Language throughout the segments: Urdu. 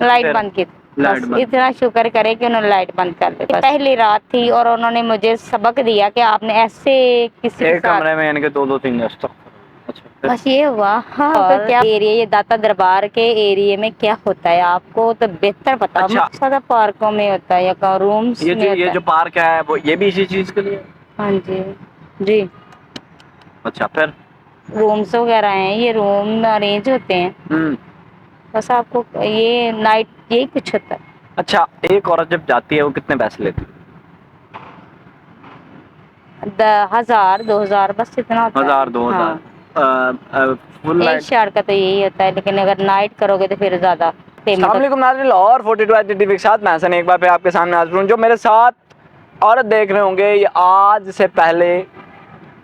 لائٹ بند کی تھی، لائٹ بس بند. اتنا شکر کرے کہ انہوں نے لائٹ بند کر دی. پہلی رات تھی اور انہوں نے مجھے سبق دیا کہ آپ نے ایسے کسی کے ایک ساتھ. کمرے میں یعنی کہ دو دو تین اچھا بس یہ ہوا. اور کیا ایریا یہ داتا دربار کے ایریے میں کیا ہوتا ہے آپ کو تو بہتر پتا. اچھا. مقصد پارکوں میں ہوتا ہے یا رومس میں ہوتا یہ ہے. جو پارک ہے وہ یہ بھی اسی چیز کے لیے؟ ہاں جی جی. اچھا پھر؟ رومس وغیرہ ہیں، یہ روم ارینج ہوتے ہیں. بس آپ کو یہ نائٹ یہی کچھ ہوتا ہے. اچھا، ایک عورت جب جاتی ہے وہ کتنے پیسے لیتی ہے؟ 1000 2000 بس اتنا ہوتا ہے. 1000 2000 ایک شہر کا تو یہی ہوتا ہے، لیکن اگر نائٹ کرو گے تو پھر زیادہ پیمنٹ. السلام علیکم ناظرین، Lahore 42 H D T V کے ساتھ میں حسن ایک بار پہ آپ کے سامنے حاضر ہوں. جو میرے ساتھ عورت دیکھ رہے ہوں گے یہ آج سے پہلے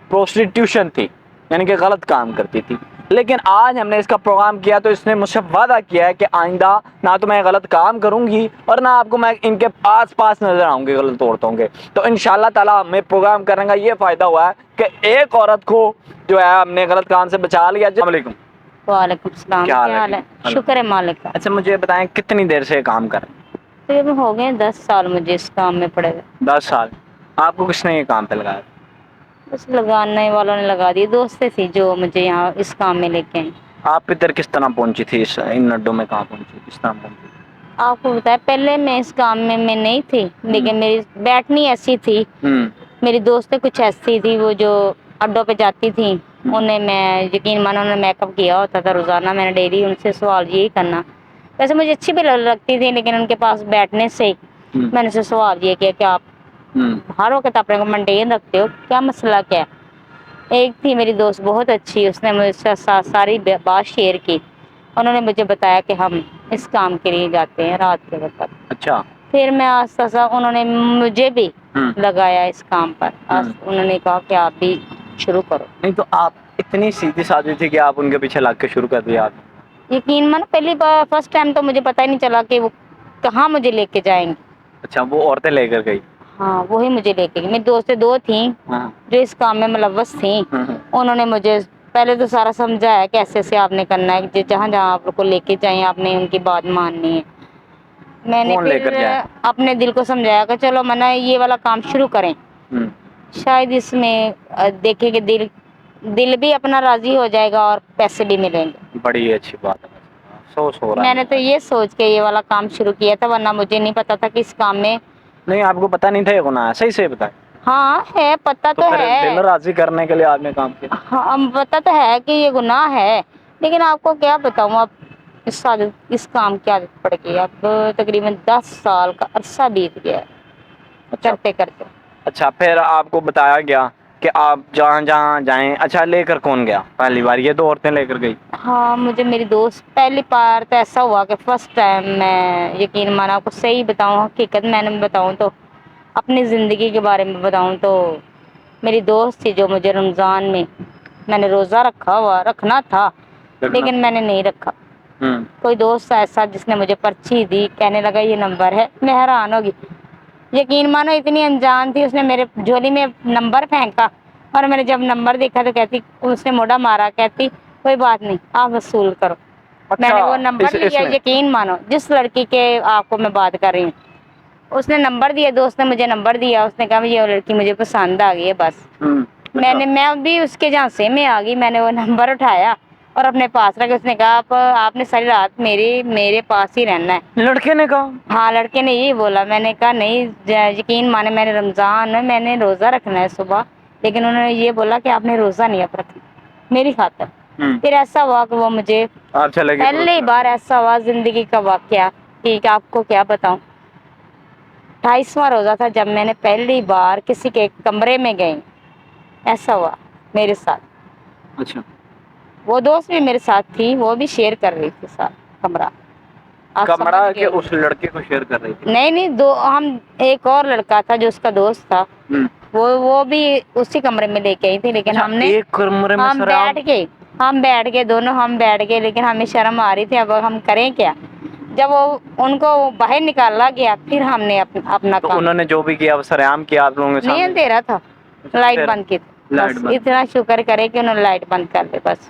پروسٹیٹیوشن تھی، یعنی کہ غلط کام کرتی تھی، لیکن آج ہم نے اس کا پروگرام کیا تو اس نے مجھ سے وعدہ کیا ہے کہ آئندہ نہ تو میں غلط کام کروں گی اور نہ آپ کو میں ان کے پاس نظر آؤں گی غلط عورتوں کے. تو انشاءاللہ تعالیٰ ہمیں پروگرام کرنے کا یہ فائدہ ہوا ہے کہ ایک عورت کو جو ہے ہم نے غلط کام سے بچا لیا. السلام علیکم. وعلیکم السلام. کیا حال ہے؟ شکر ہے مالک کا. اچھا مجھے بتائیں کتنی دیر سے یہ کام کر رہے ہیں؟ تقریباً ہو گئے 10 سال مجھے اس کام میں پڑے ہوئے. 10 سال. آپ کو کس نے یہ کام پہ لگایا؟ بس لگانے والوں نے لگا دی، دوستیں تھی جو مجھے یہاں اس کام میں لے کے آئیں. آپ ادھر کس طرح پہنچی تھی؟ ان اڈوں میں کہاں پہنچی، کس طرح پہنچی؟ آپ کو بتایا پہلے میں اس کام میں نہیں تھی، لیکن میری بیٹھنی ایسی تھی. میری دوستیں کچھ ایسی تھی وہ جو اڈوں پہ جاتی تھیں، انہیں میں یقین مانو انہوں نے میک اپ کیا ہوتا تھا روزانہ. میں نے ڈیلی ان سے سوال یہی کرنا. ویسے مجھے اچھی بھی لگتی تھی، لیکن ان کے پاس بیٹھنے سے میں نے سے سوال یہ کیا کہ آپ ہر وقت اپنے کو مینٹین رکھتے ہو، کیا مسئلہ کیا ہے. ایک تھی میری دوست بہت اچھی، اس نے مجھ سے ساری بات شیئر کی. انہوں نے مجھے بتایا کہ ہم اس کام کے لیے جاتے ہیں رات کے وقت. اچھا. پھر میں آہستہ آہستہ انہوں نے مجھے بھی لگایا اس کام پر. انہوں نے کہا کہ آپ بھی شروع کرو. نہیں تو آپ اتنی سیدھی سادھی تھی کہ آپ ان کے پیچھے لگ کے شروع کر دیا آپ؟ یقین مانو پہلی بار فرسٹ ٹائم تو مجھے پتہ ہی نہیں چلا کہ وہ کہاں مجھے لے کے جائیں گے. اچھا، وہ عورتیں لے کر گئی؟ ہاں وہی مجھے لے کے گئی. میری دوستیں 2 تھیں جو اس کام میں ملوث تھیں. انہوں نے مجھے پہلے تو سارا سمجھایا کہ ایسے ایسے آپ نے کرنا ہے، جہاں جہاں آپ کو لے کے جائیں آپ نے ان کی بات ماننی ہے. میں نے کون لے کر پھر جائے؟ اپنے دل کو سمجھایا کہ چلو منا یہ والا کام شروع کریں، شاید اس میں دیکھیں کہ دل بھی اپنا راضی ہو جائے گا اور پیسے بھی ملیں گے. بڑی اچھی بات ہے. افسوس ہو رہا ہے میں نے تو یہ سوچ کے یہ والا کام شروع کیا تھا، ورنہ مجھے نہیں پتا تھا کہ اس کام میں. نہیں آپ کو پتا نہیں تھا یہ گناہ ہے؟ صحیح سے بتائیں. ہاں ہے، پتا تو تو پھر دل ہے. راضی کرنے کے لیے آپ نے کام کیا؟ ہاں پتا تو ہے کہ یہ گناہ ہے، لیکن آپ کو کیا بتاؤں. اب اس کام کی عادت پڑ گئی. اب تقریباً 10 سال کا عرصہ بیت گیا اچھا. کرتے کرتے. اچھا پھر آپ کو بتایا گیا کہ آپ جہاں جہاں جائیں. اچھا لے کر کون گیا پہلی بار؟ یہ 2 عورتیں لے کر گئی؟ ہاں مجھے میری دوست پہلی بار تو ایسا ہوا کہ فرسٹ ٹائم میں یقین مانا آپ کو صحیح بتاؤں، حقیقت میں نے بتاؤں تو اپنی زندگی کے بارے میں بتاؤں تو میری دوست تھی جو مجھے رمضان میں نے روزہ رکھنا تھا لیکن میں نے نہیں رکھا. کوئی دوست ایسا جس نے مجھے پرچی دی، کہنے لگا یہ نمبر ہے. میں حیران ہوگی، یقین مانو اتنی انجان تھی. اس نے میرے جھولی میں نمبر پھینکا اور میں نے جب نمبر دیکھا تو کہتی، اس نے موڑا مارا، کہتی کوئی بات نہیں آپ وصول کرو. میں اچھا نے وہ نمبر اس لیا. نے یقین مانو جس لڑکی کے آپ کو میں بات کر رہی ہوں اس نے نمبر دیا، دوست نے مجھے نمبر دیا. اس نے کہا یہ لڑکی مجھے پسند آ گئی ہے. بس میں بھی اس کے جھانسے میں آ گئی. میں نے وہ نمبر اٹھایا اور اپنے پاس رکھا. اس نے کہا آپ نے ساری رات میرے پاس ہی رہنا ہے. لڑکے نے کہا؟ ہاں لڑکے نے یہی بولا. میں نے کہا نہیں یقین مانے میں نے رمضان میں نے روزہ رکھنا ہے صبح، لیکن انہوں نے یہ بولا کہ آپ نے روزہ نہیں اب رکھنا میری خاطر. پھر ایسا ہوا کہ وہ مجھے آپ چلے گئے؟ پہلی بار ایسا ہوا زندگی کا واقعہ کہ آپ کو کیا بتاؤں. 28واں روزہ تھا جب میں نے پہلی بار کسی کے کمرے میں گئی. ایسا ہوا میرے ساتھ. اچھا. وہ دوست بھی میرے ساتھ تھی، وہ بھی شیئر کر رہی تھی ساتھ کمرہ. آپ سمجھ کمرہ کہ گئے اس لڑکے کو شیئر کر رہی تھی؟ نہیں ہم ایک اور لڑکا تھا جو اس کا دوست تھا، وہ بھی اسی کمرے میں لے کے آئی تھی. لیکن اچھا ہم نے ایک کمرے میں ہم سر آپ؟ بیٹھ کے دونوں ہم بیٹھ گئے، لیکن ہمیں شرم آ رہی تھی اب ہم کریں کیا. جب وہ ان کو باہر نکالا گیا پھر ہم نے اپنا تو کام. انہوں نے جو بھی کیا وہ سرعام کیا آپ لوگوں کے نہیں سامنے؟ اندھیرا تھا, لائٹ بند کی تھی. لائٹ بس بند. اتنا شکر کرے کہ انہوں نے لائٹ بند کر دی بس.